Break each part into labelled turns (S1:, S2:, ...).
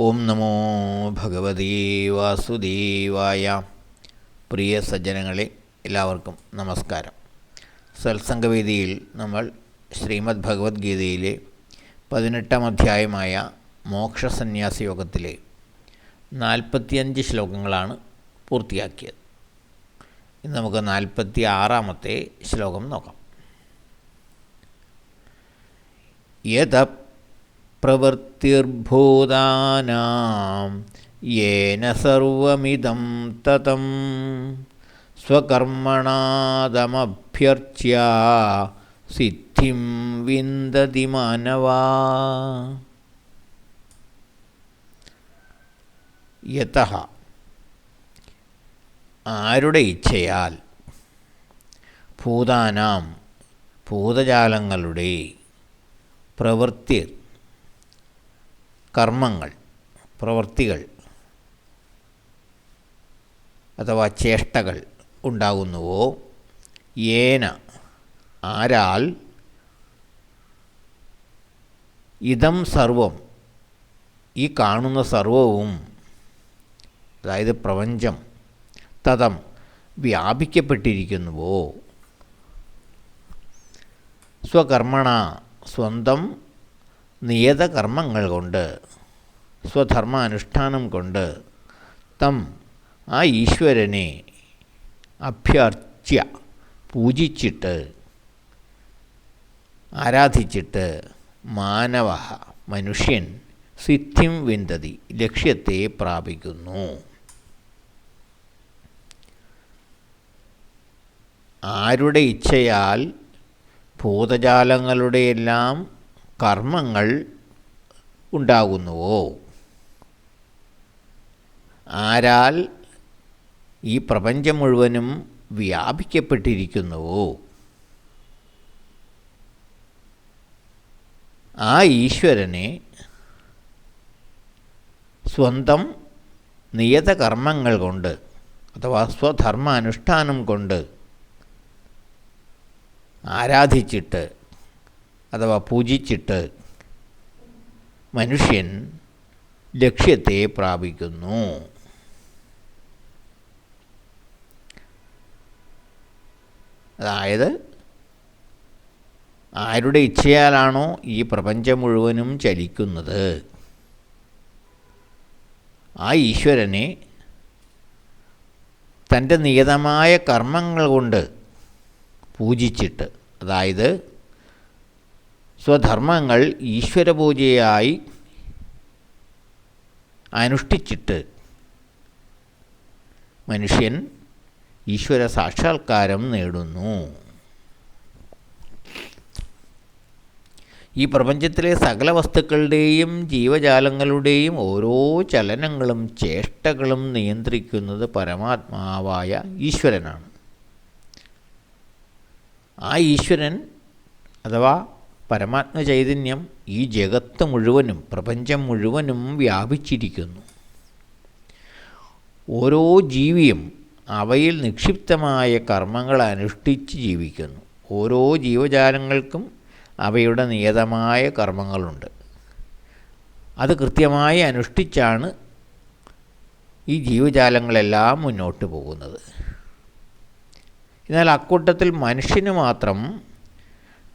S1: ഓം നമോ ഭഗവതേ വാസുദേവായ. പ്രിയ സജ്ജനങ്ങളെ, എല്ലാവർക്കും നമസ്കാരം. സത്സംഗവേദിയിൽ നമ്മൾ ശ്രീമദ് ഭഗവത്ഗീതയിലെ 18-ാം അധ്യായമായ മോക്ഷസന്യാസ യോഗത്തിലെ 45 ശ്ലോകങ്ങളാണ് പൂർത്തിയാക്കിയത്. ഇന്ന് നമുക്ക് 46-ാമത്തെ ശ്ലോകം നോക്കാം. യത പ്രവൃത്തിർഭൂതാനാം യേന സർവമിദം തതം സ്വകർമ്മണാദമഭ്യർച്ച്യ സിദ്ധിം വിന്ദതി മാനവാ. യതഃ ആരുടെ ഇച്ഛയാൽ, ഭൂതാനാം ഭൂതജാലങ്ങളുടെ, പ്രവൃത്തി കർമ്മങ്ങൾ പ്രവൃത്തികൾ അഥവാ ചേഷ്ടകൾ ഉണ്ടാകുന്നുവോ, യേന ആരാൽ, ഇതം സർവം ഈ കാണുന്ന സർവവും, അതായത് പ്രപഞ്ചം, തതം വ്യാപിക്കപ്പെട്ടിരിക്കുന്നുവോ, സ്വകർമ്മണ സ്വന്തം നിയതകർമ്മങ്ങൾ കൊണ്ട്, സ്വധർമാനുഷ്ഠാനം കൊണ്ട്, തം ആ ഈശ്വരനെ അഭ്യർച്ച്യ പൂജിച്ചിട്ട്, ആരാധിച്ചിട്ട്, മാനവ മനുഷ്യൻ, സിദ്ധിം വിന്ദതി ലക്ഷ്യത്തെ പ്രാപിക്കുന്നു. ആരുടെ ഇച്ഛയാൽ ഭൂതജാലങ്ങളുടെയെല്ലാം കർമ്മങ്ങൾ ഉണ്ടാകുന്നുവോ, ആരാൽ ഈ പ്രപഞ്ചം മുഴുവനും വ്യാപിക്കപ്പെട്ടിരിക്കുന്നുവോ, ആ ഈശ്വരനെ സ്വന്തം നിയതകർമ്മങ്ങൾ കൊണ്ട് അഥവാ സ്വധർമാനുഷ്ഠാനം കൊണ്ട് ആരാധിച്ചിട്ട് അഥവാ പൂജിച്ചിട്ട് മനുഷ്യൻ ലക്ഷ്യത്തെ പ്രാപിക്കുന്നു. അതായത് ആരുടെ ഇച്ഛയാലാണോ ഈ പ്രപഞ്ചം മുഴുവനും ചലിക്കുന്നത്, ആ ഈശ്വരനെ തൻ്റെ നിയതമായ കർമ്മങ്ങൾ കൊണ്ട് പൂജിച്ചിട്ട്, അതായത് സ്വധർമ്മങ്ങൾ ഈശ്വരപൂജയായി അനുഷ്ഠിച്ചിട്ട് മനുഷ്യൻ ഈശ്വര സാക്ഷാത്കാരം നേടുന്നു. ഈ പ്രപഞ്ചത്തിലെ സകല വസ്തുക്കളുടെയും ജീവജാലങ്ങളുടെയും ഓരോ ചലനങ്ങളും ചേഷ്ടകളും നിയന്ത്രിക്കുന്നത് പരമാത്മാവായ ഈശ്വരനാണ്. ആ ഈശ്വരൻ അഥവാ പരമാത്മ ചൈതന്യം ഈ ജഗത്ത് മുഴുവനും, പ്രപഞ്ചം മുഴുവനും വ്യാപിച്ചിരിക്കുന്നു. ഓരോ ജീവിയും അവയിൽ നിക്ഷിപ്തമായ കർമ്മങ്ങൾ അനുഷ്ഠിച്ച് ജീവിക്കുന്നു. ഓരോ ജീവജാലങ്ങൾക്കും അവയുടെ നിയതമായ കർമ്മങ്ങളുണ്ട്. അത് കൃത്യമായി അനുഷ്ഠിച്ചാണ് ഈ ജീവജാലങ്ങളെല്ലാം മുന്നോട്ട് പോകുന്നത്. എന്നാൽ അക്കൂട്ടത്തിൽ മനുഷ്യന് മാത്രം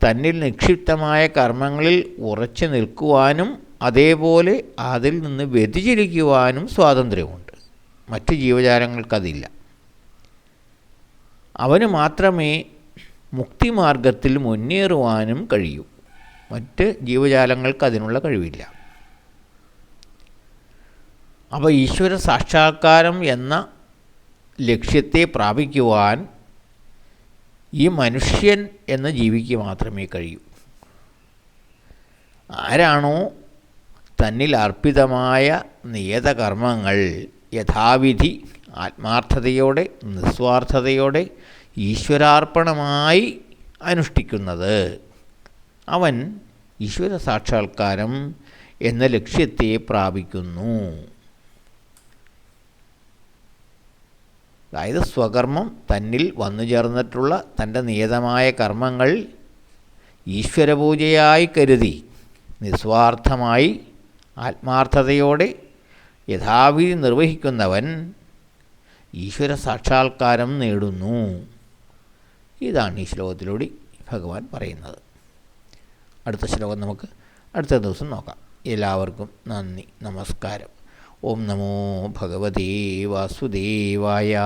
S1: തന്നിൽ നിക്ഷിപ്തമായ കർമ്മങ്ങളിൽ ഉറച്ചു നിൽക്കുവാനും അതേപോലെ അതിൽ നിന്ന് വ്യതിചലിക്കുവാനും സ്വാതന്ത്ര്യമുണ്ട്. മറ്റ് ജീവജാലങ്ങൾക്കതില്ല. അവന് മാത്രമേ മുക്തിമാർഗത്തിൽ മുന്നേറുവാനും കഴിയൂ. മറ്റ് ജീവജാലങ്ങൾക്ക് അതിനുള്ള കഴിവില്ല. അപ്പോൾ ഈശ്വര സാക്ഷാത്കാരം എന്ന ലക്ഷ്യത്തെ പ്രാപിക്കുവാൻ ഈ മനുഷ്യൻ എന്ന ജീവിക്ക് മാത്രമേ കഴിയൂ. ആരാണോ തന്നിൽ അർപ്പിതമായ നിയതകർമ്മങ്ങൾ യഥാവിധി ആത്മാർത്ഥതയോടെ, നിസ്വാർത്ഥതയോടെ, ഈശ്വരാർപ്പണമായി അനുഷ്ഠിക്കുന്നത്, അവൻ ഈശ്വര സാക്ഷാത്കാരം എന്ന ലക്ഷ്യത്തെ പ്രാപിക്കുന്നു. അതായത് സ്വകർമ്മം തന്നിൽ വന്നു ചേർന്നിട്ടുള്ള തൻ്റെ നിയതമായ കർമ്മങ്ങൾ ഈശ്വരപൂജയായി കരുതി നിസ്വാർത്ഥമായി ആത്മാർത്ഥതയോടെ യഥാവിധി നിർവഹിക്കുന്നവൻ ഈശ്വര സാക്ഷാത്കാരം നേടുന്നു. ഇതാണ് ഈ ശ്ലോകത്തിലൂടെ ഭഗവാൻ പറയുന്നത്. അടുത്ത ശ്ലോകം നമുക്ക് അടുത്ത ദിവസം നോക്കാം. എല്ലാവർക്കും നന്ദി, നമസ്കാരം. ഓം നമോ ഭഗവതേ വാസുദേവായ.